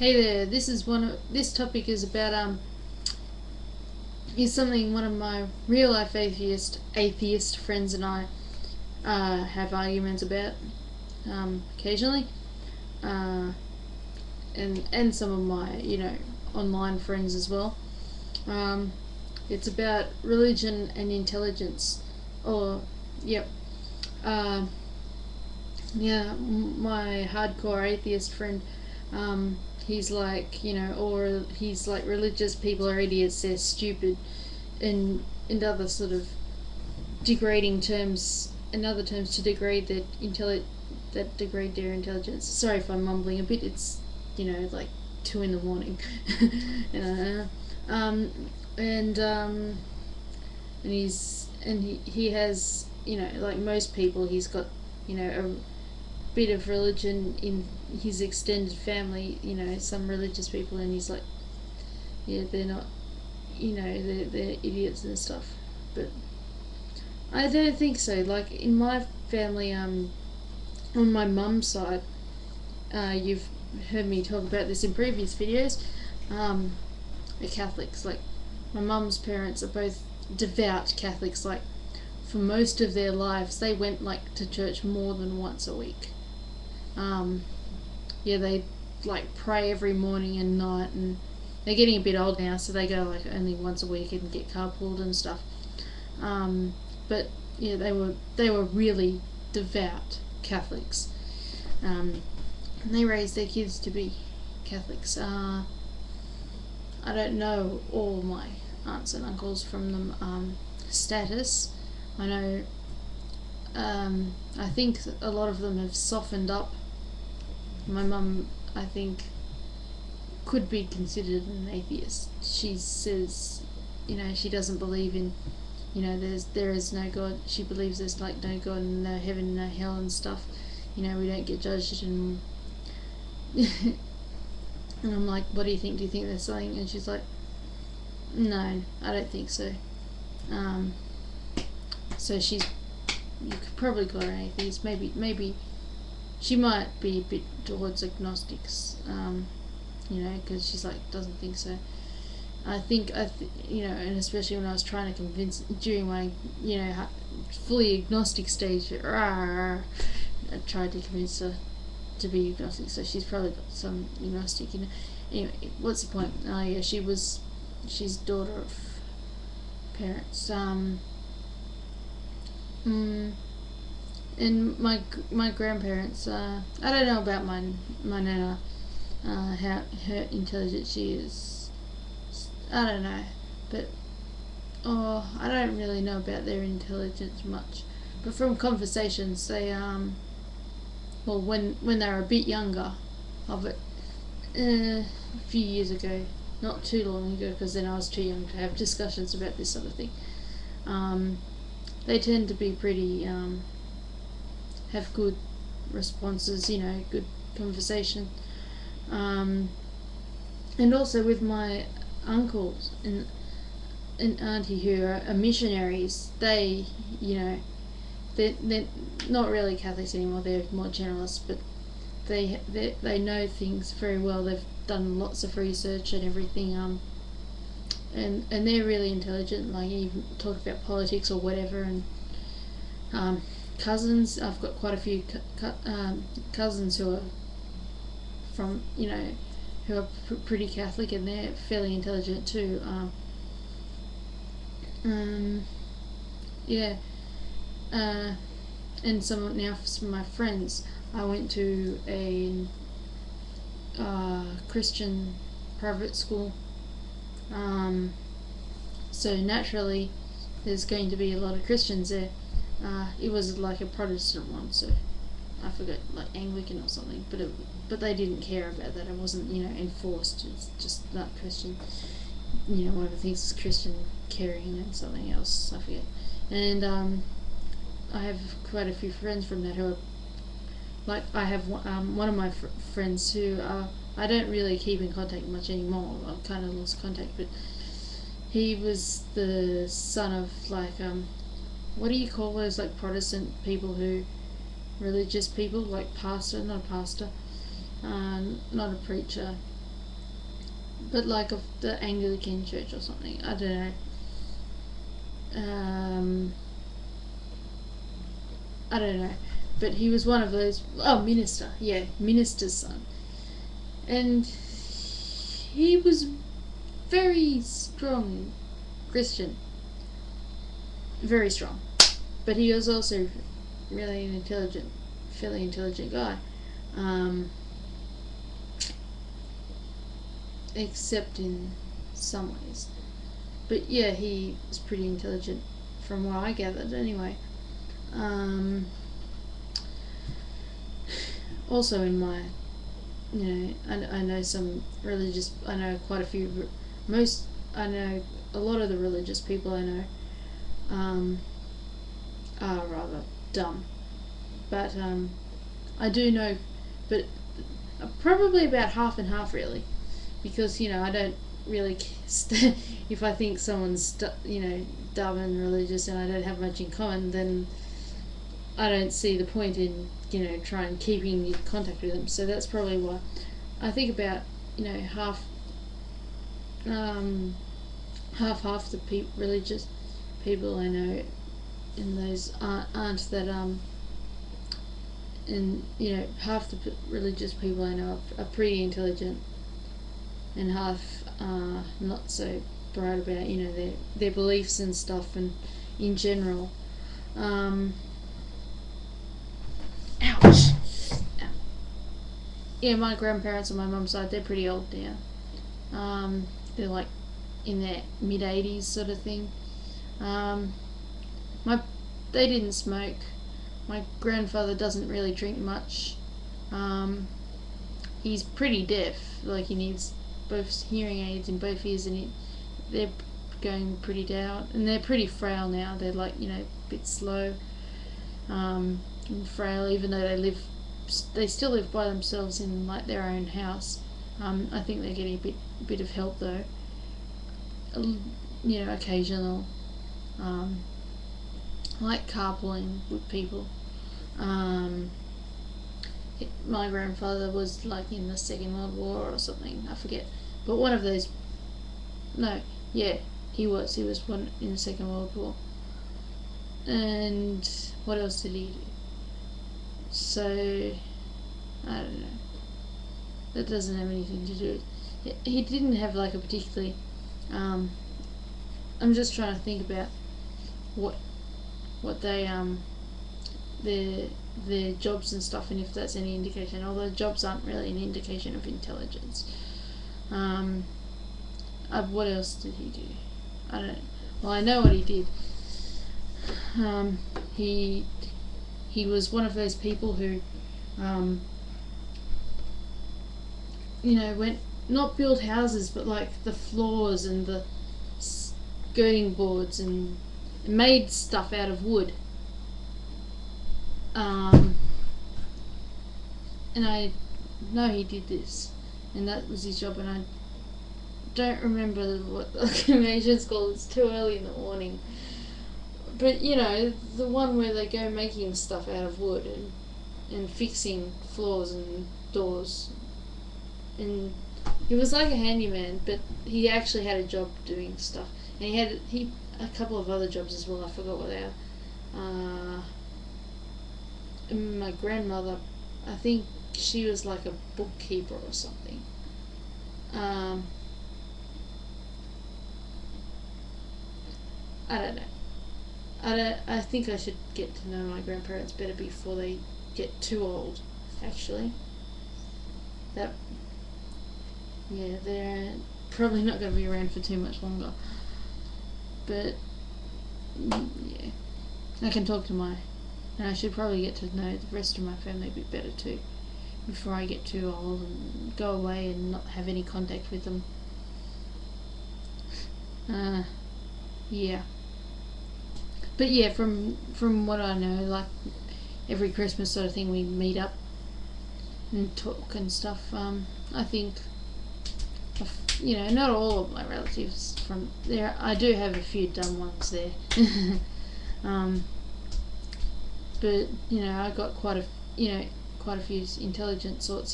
Hey there. This topic is about is something one of my real life atheist friends and I have arguments about occasionally, uh, and some of my online friends as well. Um, it's about religion and intelligence, or yep, uh, yeah. My hardcore atheist friend, he's like, or he's like, religious people are idiots, they're stupid, and other sort of degrading terms and other terms to degrade that degrade their intelligence. Sorry if I'm mumbling a bit. It's like 2 in the morning. uh, um, and he has, like most people, he's got a bit of religion in his extended family. Some religious people, and he's like, yeah, they're not, they're idiots and stuff. But I don't think so. Like in my family, on my mum's side, you've heard me talk about this in previous videos. They're Catholics. Like my mum's parents are both devout Catholics. Like for most of their lives, they went like to church more than once a week. Yeah, they like pray every morning and night, and they're getting a bit old now, so they go like only once a week and get carpooled and stuff. But yeah, they were really devout Catholics, and they raised their kids to be Catholics. I don't know all my aunts and uncles from them status. I know. I think a lot of them have softened up. My mum, I think, could be considered an atheist. She says, she doesn't believe in, there is no God. She believes there's like no God and no heaven, no hell and stuff. We don't get judged, and and I'm like, what do you think? Do you think there's something? And she's like, no, I don't think so. So you could probably call her an atheist. Maybe she might be a bit towards agnostics. Because she's like, doesn't think so. I think, and especially when I was trying to convince, during my, fully agnostic stage, I tried to convince her to be agnostic, so she's probably got some agnostic, Anyway, what's the point? Oh yeah, she's daughter of parents. And my grandparents, I don't know about my nana, how her intelligent she is. I don't know, but I don't really know about their intelligence much. But from conversations, they well, when they were a bit younger, of it, a few years ago, not too long ago, because then I was too young to have discussions about this sort of thing. They tend to be pretty have good responses, good conversation. And also with my uncles and auntie who are missionaries, they, they're not really Catholics anymore. They're more generalists, but they know things very well. They've done lots of research and everything. And they're really intelligent. Like even talk about politics or whatever. And cousins. I've got quite a few cousins who are from who are pretty Catholic, and they're fairly intelligent too. Yeah. And some of my friends, I went to a Christian private school. So naturally, there's going to be a lot of Christians there. It was like a Protestant one, so I forget, like Anglican or something. But they didn't care about that. It wasn't enforced. It's just not Christian. One of the things is Christian caring and something else. I forget. And I have quite a few friends from that who are like, I have one of my friends who I don't really keep in contact much anymore. I've kind of lost contact, but he was the son of like what do you call those like Protestant people who religious people, like pastor, not a pastor, not a preacher, but like of the Anglican Church or something. I don't know. I don't know, but he was one of those. Oh, minister, yeah, minister's son, and he was very strong Christian, very strong, but he was also really an intelligent, fairly intelligent guy, except in some ways. But yeah, he was pretty intelligent from what I gathered anyway. Also in my, I know some religious, I know quite a few, I know a lot of the religious people I know are rather dumb. But I do know, but probably about half and half really, because I don't really if I think someone's dumb and religious and I don't have much in common, then I don't see the point in trying keeping in contact with them. So that's probably why I think about half the religious people I know in those aren't that and half the religious people I know are pretty intelligent, and half not so bright about their beliefs and stuff, and in general. Ouch. Yeah, my grandparents on my mum's side, they're pretty old now. They're like in their mid-80s sort of thing. They didn't smoke. My grandfather doesn't really drink much. He's pretty deaf. Like, he needs both hearing aids in both ears, and they're going pretty down, and they're pretty frail now. They're like a bit slow and frail, even though they still live by themselves in like their own house. I think they're getting a bit of help though. Occasional, like carpooling with people. My grandfather was like in the Second World War or something, I forget. But one of those, no, yeah, he was one in the Second World War. And what else did he do? So, I don't know. That doesn't have anything to do with, he didn't have like a particularly, I'm just trying to think about what they, their jobs and stuff, and if that's any indication, although jobs aren't really an indication of intelligence. What else did he do? I don't know. Well, I know what he did. He was one of those people who, went, not build houses, but like the floors and the skirting boards, and made stuff out of wood. And I know he did this, and that was his job, and I don't remember what the occupation's called. It's too early in the morning. But the one where they go making stuff out of wood and fixing floors and doors, and he was like a handyman, but he actually had a job doing stuff, and he had a couple of other jobs as well. I forgot what they are. My grandmother, I think she was like a bookkeeper or something. I don't know. I think I should get to know my grandparents better before they get too old, actually. They're probably not going to be around for too much longer. But, yeah. I can talk to and I should probably get to know the rest of my family a bit better too, before I get too old and go away and not have any contact with them. Yeah. But yeah, from what I know, like every Christmas sort of thing, we meet up and talk and stuff. I think, not all of my relatives from there. I do have a few dumb ones there. But I got quite a few intelligent sorts